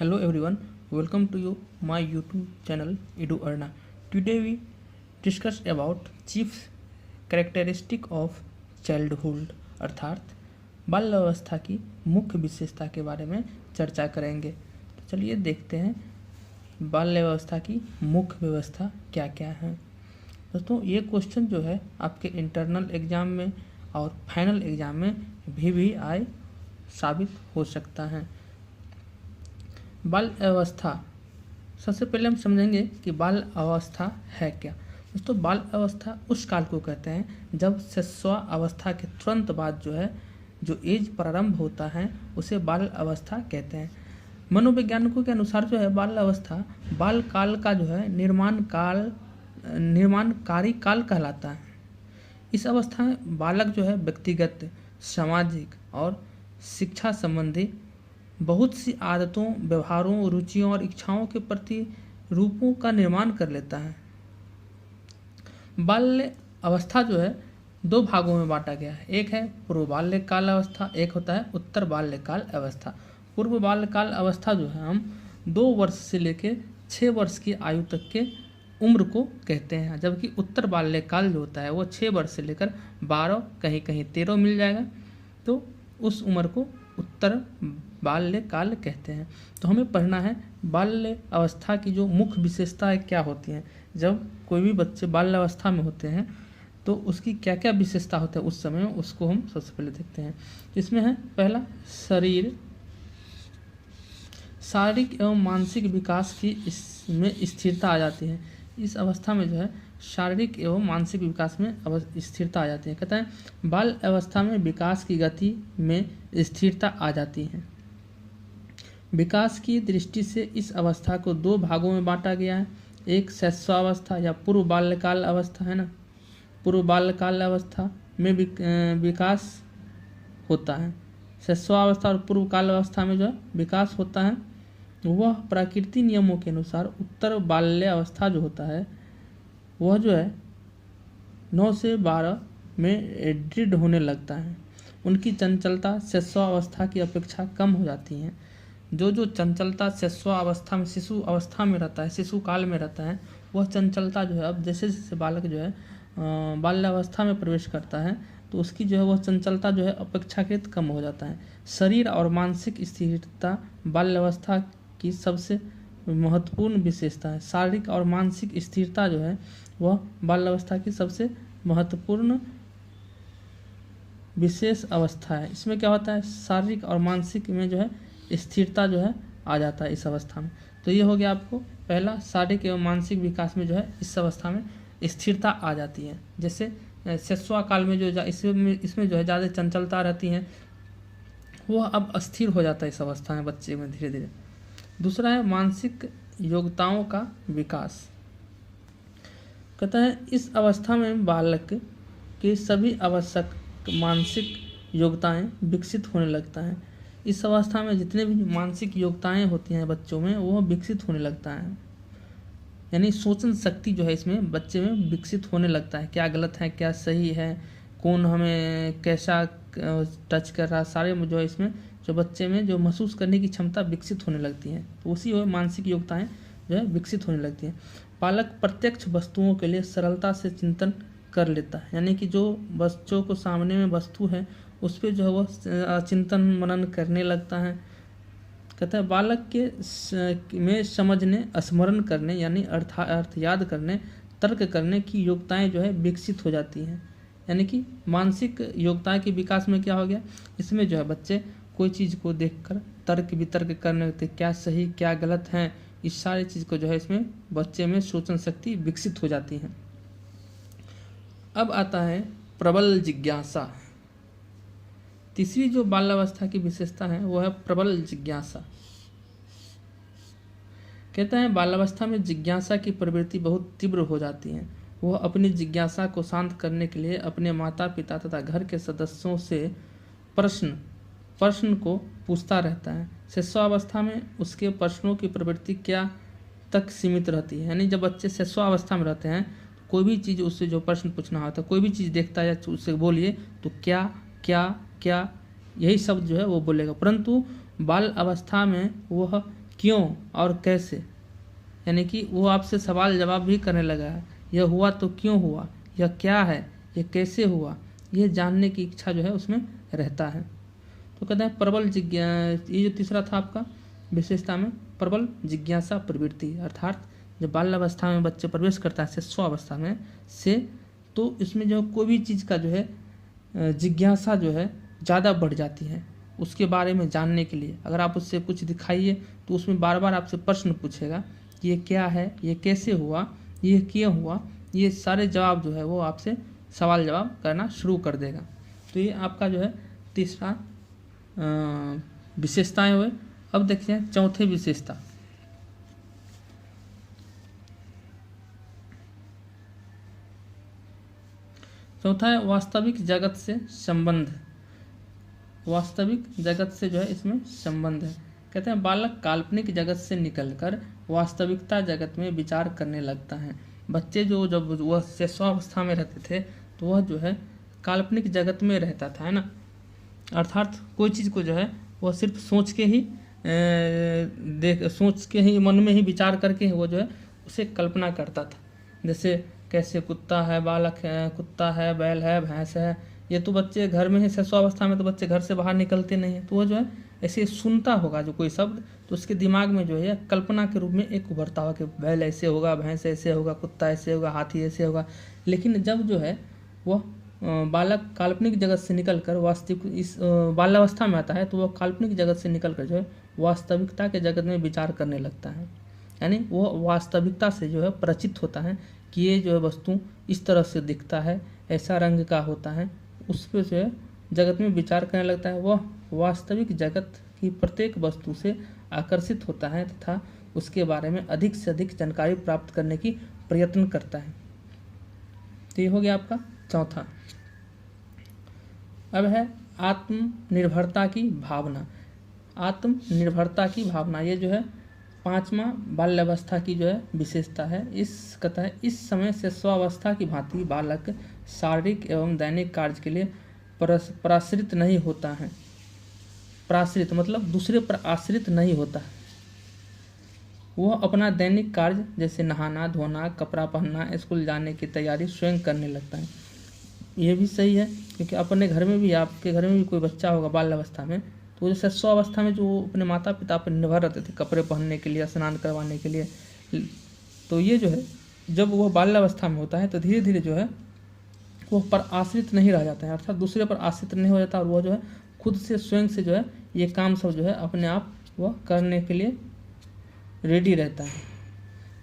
Hello everyone, welcome to my YouTube channel Edu Arna. Today we discuss about chief characteristic of childhood अर्थात बाल अवस्था की मुख्य विशेषता के बारे में चर्चा करेंगे। तो चलिए देखते हैं बाल अवस्था की मुख्य व्यवस्था क्या क्या है। दोस्तों ये क्वेश्चन जो है आपके इंटरनल एग्ज़ाम में और फाइनल एग्ज़ाम में भी आए साबित हो सकता है। बाल अवस्था, सबसे पहले हम समझेंगे कि बाल अवस्था है क्या। दोस्तों बाल अवस्था उस काल को कहते हैं जब शिशुआ अवस्था के तुरंत बाद जो एज प्रारंभ होता है उसे बाल अवस्था कहते हैं। मनोवैज्ञानिकों के अनुसार जो है बाल अवस्था बाल काल का जो है निर्माणकारी काल कहलाता है। इस अवस्था में बालक जो है व्यक्तिगत, सामाजिक और शिक्षा संबंधी बहुत सी आदतों, व्यवहारों, रुचियों और इच्छाओं के प्रति रूपों का निर्माण कर लेता है। बाल्य अवस्था जो है दो भागों में बांटा गया है। एक है पूर्व बाल्यकाल अवस्था, एक होता है उत्तर बाल्यकाल अवस्था। पूर्व बाल्यकाल अवस्था जो है हम 2 वर्ष से लेकर 6 वर्ष की आयु तक के उम्र को कहते हैं, जबकि उत्तर बाल्यकाल जो होता है वो 6 वर्ष से लेकर 12, कहीं कहीं 13 मिल जाएगा, तो उस उम्र को उत्तर बाल्यकाल कहते हैं। तो हमें पढ़ना है बाल्य अवस्था की जो मुख्य विशेषताएं क्या होती हैं। जब कोई भी बच्चे बाल्य अवस्था में होते हैं तो उसकी क्या क्या विशेषता होता है उस समय, उसको हम सबसे पहले देखते हैं। इसमें है पहला शारीरिक एवं मानसिक विकास की इसमें स्थिरता आ जाती है। इस अवस्था में जो है शारीरिक एवं मानसिक विकास में स्थिरता आ जाती है। कहते हैं बाल अवस्था में विकास की गति में स्थिरता आ जाती है। विकास की दृष्टि से इस अवस्था को 2 भागों में बांटा गया है। एक शैशवावस्था या पूर्व बाल्यकाल अवस्था है ना, पूर्व बाल्यकाल अवस्था में विकास होता है। शैशवावस्था और पूर्व काल अवस्था में जो है विकास होता है, वह प्रकृति नियमों के अनुसार उत्तर बाल्य अवस्था जो होता है वह जो है 9 से 12 में दृढ़ होने लगता है। उनकी चंचलता शैशवावस्था की अपेक्षा कम हो जाती है। जो चंचलता शैशवावस्था में, शिशु अवस्था में रहता है, शिशु काल में रहता है, वह चंचलता जो है अब जैसे जैसे बालक जो है बाल्यावस्था में प्रवेश करता है तो उसकी जो है वह चंचलता जो है अपेक्षाकृत कम हो जाता है। शरीर और मानसिक स्थिरता बाल्यावस्था की सबसे महत्वपूर्ण विशेषता है। शारीरिक और मानसिक स्थिरता जो है वह बाल्यावस्था की सबसे महत्वपूर्ण विशेष अवस्था है। इसमें क्या होता है, शारीरिक और मानसिक में जो है स्थिरता जो है आ जाता है इस अवस्था में। तो ये हो गया आपको पहला, शारीरिक एवं मानसिक विकास में जो है इस अवस्था में स्थिरता आ जाती है। जैसे शैशवा काल में जो इसमें जो है ज़्यादा चंचलता रहती है, वह अब अस्थिर हो जाता है इस अवस्था में बच्चे में धीरे धीरे। दूसरा है मानसिक योग्यताओं का विकास। कहता है इस अवस्था में बालक के सभी आवश्यक मानसिक योग्यताएं विकसित होने लगता है। इस अवस्था में जितने भी मानसिक योग्यताएं होती हैं बच्चों में वह विकसित होने लगता है, यानी सोचन शक्ति जो है इसमें बच्चे में विकसित होने लगता है। क्या गलत है, क्या सही है, कौन हमें कैसा टच कर रहा, सारे जो है इसमें जो बच्चे में जो महसूस करने की क्षमता विकसित होने लगती है, तो उसी वो मानसिक योग्यताएं जो है विकसित होने लगती हैं। बालक प्रत्यक्ष वस्तुओं के लिए सरलता से चिंतन कर लेता है, यानी कि जो बच्चों को सामने में वस्तु है उस पर जो है वह चिंतन मनन करने लगता है। कहता है बालक के में समझने, स्मरण करने यानी अर्थ याद करने, तर्क करने की योग्यताएं जो है विकसित हो जाती हैं। यानी कि मानसिक योग्यता के विकास में क्या हो गया, इसमें जो है बच्चे कोई चीज़ को देखकर तर्क वितर्क करने लगते, क्या सही क्या गलत है, इस सारी चीज़ को जो है इसमें बच्चे में सोचन शक्ति विकसित हो जाती है। अब आता है प्रबल जिज्ञासा। तीसरी जो बाल्यावस्था की विशेषता है वो है प्रबल जिज्ञासा। कहते हैं बाल्यावस्था में जिज्ञासा की प्रवृत्ति बहुत तीव्र हो जाती है। वह अपनी जिज्ञासा को शांत करने के लिए अपने माता पिता तथा घर के सदस्यों से प्रश्न को पूछता रहता है। शिशुअवस्था में उसके प्रश्नों की प्रवृत्ति क्या तक सीमित रहती है, यानी जब बच्चे शिशुअवस्था में रहते हैं कोई भी चीज़ उससे जो प्रश्न पूछना होता है, कोई भी चीज़ देखता है या उससे बोलिए तो क्या क्या क्या यही शब्द जो है वो बोलेगा, परंतु बाल अवस्था में वह क्यों और कैसे, यानी कि वो आपसे सवाल जवाब भी करने लगा है। यह हुआ तो क्यों हुआ, यह क्या है, यह कैसे हुआ, यह जानने की इच्छा जो है उसमें रहता है। तो कहते हैं प्रबल ये जो तीसरा था आपका विशेषता में, प्रबल जिज्ञासा प्रवृत्ति, अर्थात जब बाल्यावस्था में बच्चे प्रवेश करता है शिशुअवस्था में से, तो इसमें जो कोई भी चीज़ का जो है जिज्ञासा जो है ज़्यादा बढ़ जाती है उसके बारे में जानने के लिए। अगर आप उससे कुछ दिखाइए तो उसमें बार बार आपसे प्रश्न पूछेगा कि ये क्या है, ये कैसे हुआ, ये क्यों हुआ, ये सारे जवाब जो है वो आपसे सवाल जवाब करना शुरू कर देगा। तो ये आपका जो है तीसरा विशेषताएं हुए। अब देखते हैं चौथे विशेषता। चौथा है वास्तविक जगत से संबंध। वास्तविक जगत से जो है इसमें संबंध है। कहते हैं बालक काल्पनिक जगत से निकलकर वास्तविकता जगत में विचार करने लगता है। बच्चे जो जब वह शिशुअवस्था में रहते थे तो वह जो है काल्पनिक जगत में रहता था, है ना, अर्थात कोई चीज़ को जो है वह सिर्फ सोच के ही सोच के ही मन में ही विचार करके वो जो है उसे कल्पना करता था। जैसे कैसे कुत्ता है, बालक है, कुत्ता है, बैल है, भैंस है, ये तो बच्चे घर में ही शिशुअवस्था में तो बच्चे घर से बाहर निकलते नहीं हैं, तो वो जो है ऐसे सुनता होगा जो कोई शब्द, तो उसके दिमाग में जो है कल्पना के रूप में एक उभरता होगा कि बैल ऐसे होगा, भैंस ऐसे होगा, कुत्ता ऐसे होगा, हाथी ऐसे होगा। लेकिन जब जो है वह बालक काल्पनिक जगत से निकलकर वास्तविक इस बाल्यावस्था में आता है तो वह काल्पनिक जगत से निकलकर जो है वास्तविकता के जगत में विचार करने लगता है। यानी वो वास्तविकता से जो है परिचित होता है कि ये जो है वस्तु इस तरह से दिखता है, ऐसा रंग का होता है, उस पर जो है जगत में विचार करने लगता है। वह वास्तविक जगत की प्रत्येक वस्तु से आकर्षित होता है तथा उसके बारे में अधिक से अधिक जानकारी प्राप्त करने की प्रयत्न करता है। तो ये हो गया आपका चौथा। अब है आत्मनिर्भरता की भावना। आत्मनिर्भरता की भावना ये जो है पांचवा बाल्यावस्था की जो है विशेषता है। इस कहता है इस समय से शिशुअवस्था की भांति बालक शारीरिक एवं दैनिक कार्य के लिए पराश्रित नहीं होता है। पराश्रित मतलब दूसरे पर आश्रित नहीं होता है। वह अपना दैनिक कार्य जैसे नहाना धोना, कपड़ा पहनना, स्कूल जाने की तैयारी स्वयं करने लगता है। ये भी सही है क्योंकि अपने घर में भी, आपके घर में भी कोई बच्चा होगा बाल्यावस्था में, तो जैसे शिशुअवस्था में जो अपने माता पिता पर निर्भर रहते थे कपड़े पहनने के लिए, स्नान करवाने के लिए, तो ये जो है जब वह बाल्यावस्था में होता है तो धीरे धीरे जो है वो पर आश्रित नहीं रह जाता है, अर्थात दूसरे पर आश्रित नहीं हो जाता और वह जो है खुद से स्वयं से जो है ये काम सब जो है अपने आप वह करने के लिए रेडी रहता है।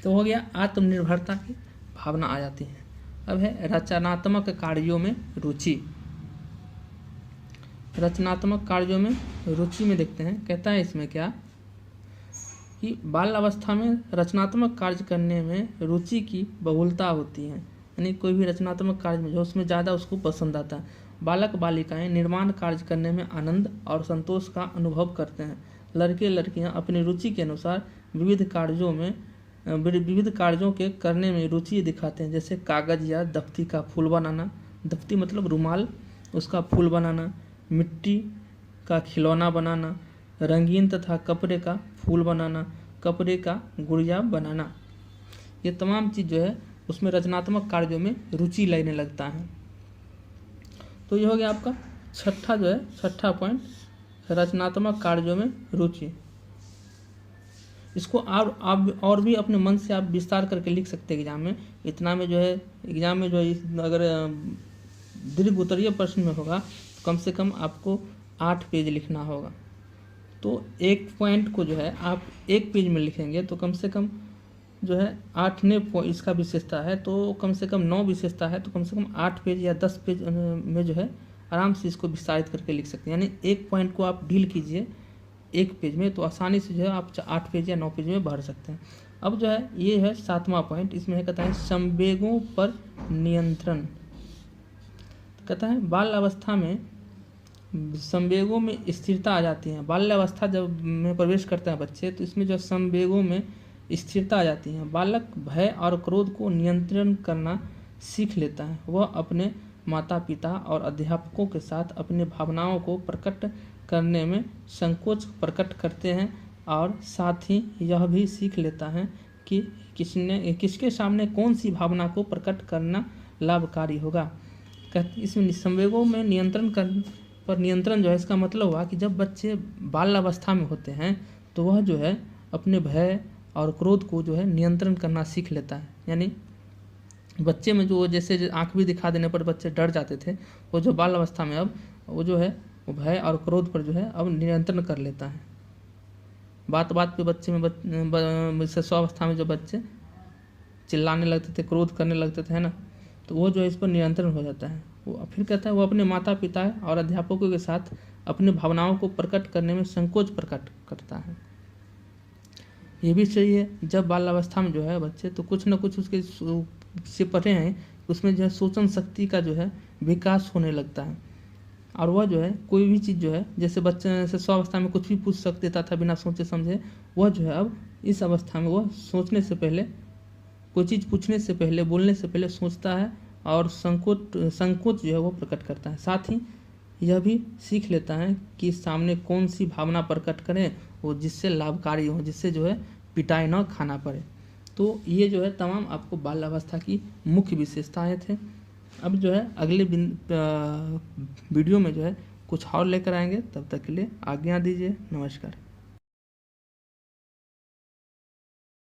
तो हो गया आत्मनिर्भरता की भावना आ जाती है। अब है रचनात्मक कार्यों में रुचि। रचनात्मक कार्यों में रुचि में देखते हैं, कहता है इसमें क्या कि बाल अवस्था में रचनात्मक कार्य करने में रुचि की बहुलता होती है, यानी कोई भी रचनात्मक कार्य में जो उसमें ज़्यादा उसको पसंद आता है। बालक बालिकाएं निर्माण कार्य करने में आनंद और संतोष का अनुभव करते हैं। लड़के लड़कियां अपनी रुचि के अनुसार विविध कार्यों के करने में रुचि दिखाते हैं, जैसे कागज या दफ्ती का फूल बनाना, दफ्ती मतलब रुमाल, उसका फूल बनाना, मिट्टी का खिलौना बनाना, रंगीन तथा कपड़े का फूल बनाना, कपड़े का गुड़िया बनाना। ये तमाम चीज़ जो है उसमें रचनात्मक कार्यों में रुचि लेने लगता है। तो ये हो गया आपका छठा पॉइंट, रचनात्मक कार्यों में रुचि। इसको आप और भी अपने मन से आप विस्तार करके लिख सकते हैं एग्जाम में। इतना में जो है एग्जाम में जो है अगर दीर्घ उत्तरीय प्रश्न में होगा तो कम से कम आपको 8 पेज लिखना होगा। तो एक पॉइंट को जो है आप 1 पेज में लिखेंगे तो कम से कम जो है 8 इसका विशेषता है तो कम से कम 9 विशेषता है तो कम से कम 8 पेज या 10 पेज में जो है आराम से इसको विस्तारित करके लिख सकते हैं। यानी एक पॉइंट को आप डील कीजिए 1 पेज में तो आसानी से जो है आप 8 पेज या 9 पेज में भर सकते हैं। अब जो है ये है 7वां पॉइंट, इसमें है कहता है संवेगों पर नियंत्रण। तो कहता है बाल अवस्था में संवेगों में स्थिरता आ जाती है। बाल्यावस्था जब में प्रवेश करते हैं बच्चे तो इसमें जो संवेगों में स्थिरता आ जाती है। बालक भय और क्रोध को नियंत्रण करना सीख लेता है। वह अपने माता पिता और अध्यापकों के साथ अपनी भावनाओं को प्रकट करने में संकोच प्रकट करते हैं और साथ ही यह भी सीख लेता है कि किसके सामने कौन सी भावना को प्रकट करना लाभकारी होगा। इसमें संवेगों में नियंत्रण जो है, इसका मतलब हुआ कि जब बच्चे बाल अवस्था में होते हैं तो वह जो है अपने भय और क्रोध को जो है नियंत्रण करना सीख लेता है। यानी बच्चे में जो जैसे आंख भी दिखा देने पर बच्चे डर जाते थे, वो जो बाल अवस्था में अब वो जो है वो भय और क्रोध पर जो है अब नियंत्रण कर लेता है। बात बात पे बच्चे में शिशुअवस्था में जो बच्चे चिल्लाने लगते थे, क्रोध करने लगते थे, है ना, तो वो जो है इस पर नियंत्रण हो जाता है। वो फिर कहता है वो अपने माता पिता और अध्यापकों के साथ अपनी भावनाओं को प्रकट करने में संकोच प्रकट करता है। ये भी सही है, जब बाल अवस्था में जो है बच्चे तो कुछ न कुछ उसके से पढ़े हैं, उसमें जो है सोचन शक्ति का जो है विकास होने लगता है। और वह जो है कोई भी चीज़ जो है, जैसे बच्चे से स्वावस्था में कुछ भी पूछ सकते था बिना सोचे समझे, वह जो है अब इस अवस्था में वह सोचने से पहले, कोई चीज़ पूछने से पहले, बोलने से पहले सोचता है और संकोच जो है वो प्रकट करता है। साथ ही यह भी सीख लेता है कि सामने कौन सी भावना प्रकट करें वो जिससे लाभकारी हो, जिससे जो है पिटाई न खाना पड़े। तो ये जो है तमाम आपको बाल अवस्था की मुख्य विशेषताएं थे। अब जो है अगले वीडियो में जो है कुछ और लेकर आएंगे, तब तक के लिए आज्ञा दीजिए। नमस्कार।